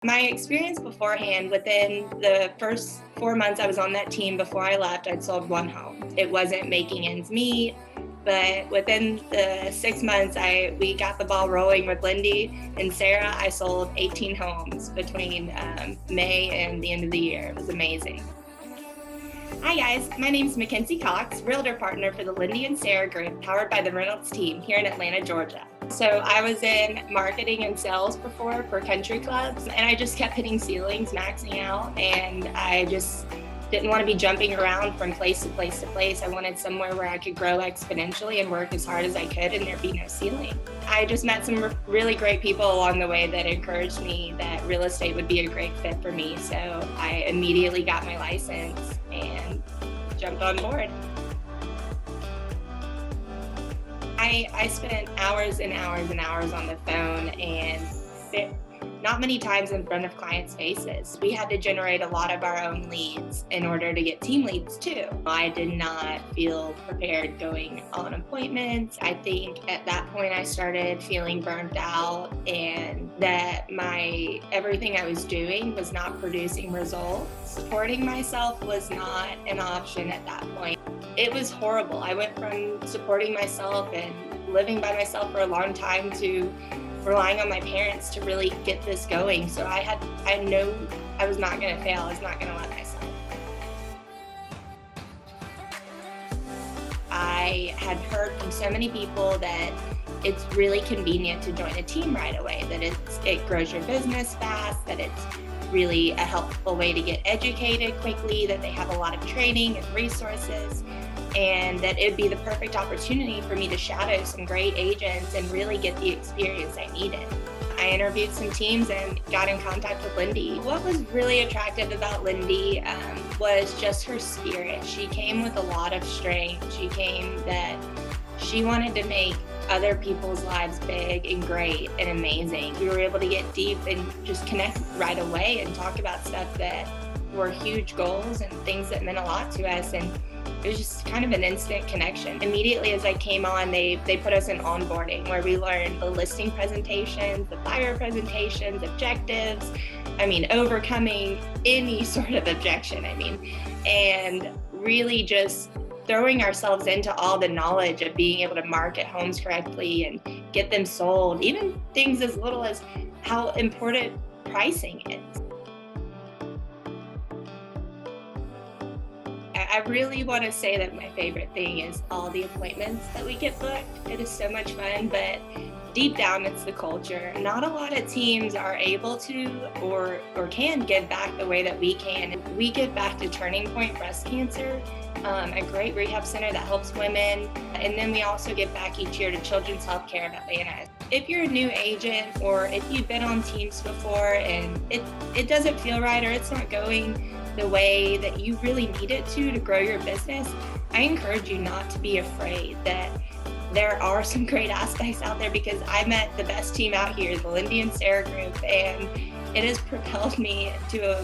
My experience beforehand, within the first 4 months I was on that team before I left, I'd sold 1 home. It wasn't making ends meet, but within the 6 months we got the ball rolling with Linde and Sarah. I sold 18 homes between May and the end of the year. It was amazing. Hi guys, my name is Mackenzie Cox, Realtor Partner for the Linde and Sarah Group, powered by the Reynolds Team here in Atlanta, Georgia. So I was in marketing and sales before for country clubs, and I just kept hitting ceilings, maxing out, and I just didn't want to be jumping around from place to place to place. I wanted somewhere where I could grow exponentially and work as hard as I could and there'd be no ceiling. I just met some really great people along the way that encouraged me that real estate would be a great fit for me. So I immediately got my license and jumped on board. I spent hours and hours and hours on the phone and not many times in front of clients' faces. We had to generate a lot of our own leads in order to get team leads too. I did not feel prepared going on appointments. I think at that point I started feeling burnt out and that everything I was doing was not producing results. Supporting myself was not an option at that point. It was horrible. I went from supporting myself and living by myself for a long time to relying on my parents to really get this going. So I know I was not going to fail. I was not going to let myself. I had heard from so many people that it's really convenient to join a team right away, that it grows your business fast, that it's really a helpful way to get educated quickly, that they have a lot of training and resources, and that it'd be the perfect opportunity for me to shadow some great agents and really get the experience I needed. I interviewed some teams and got in contact with Linde. What was really attractive about Linde was just her spirit. She came with a lot of strength. She came that she wanted to make other people's lives big and great and amazing. We were able to get deep and just connect right away and talk about stuff that were huge goals and things that meant a lot to us. And it was just kind of an instant connection. Immediately as I came on, they put us in onboarding where we learned the listing presentations, the buyer presentations, objectives, overcoming any sort of objection, and really just throwing ourselves into all the knowledge of being able to market homes correctly and get them sold, even things as little as how important pricing is. I really want to say that my favorite thing is all the appointments that we get booked. It is so much fun, but deep down it's the culture. Not a lot of teams are able to or can give back the way that we can. We give back to Turning Point Breast Cancer, a great rehab center that helps women, and then we also give back each year to Children's Healthcare in Atlanta. If you're a new agent or if you've been on teams before and it doesn't feel right or it's not going the way that you really need it to grow your business, I encourage you not to be afraid that there are some great aspects out there, because I met the best team out here, the Linde and Sarah Group, and it has propelled me to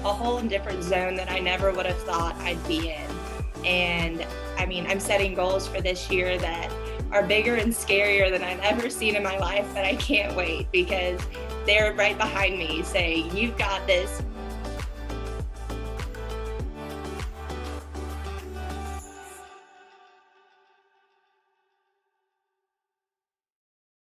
a whole different zone that I never would have thought I'd be in. And I'm setting goals for this year that are bigger and scarier than I've ever seen in my life, but I can't wait because they're right behind me saying, "You've got this,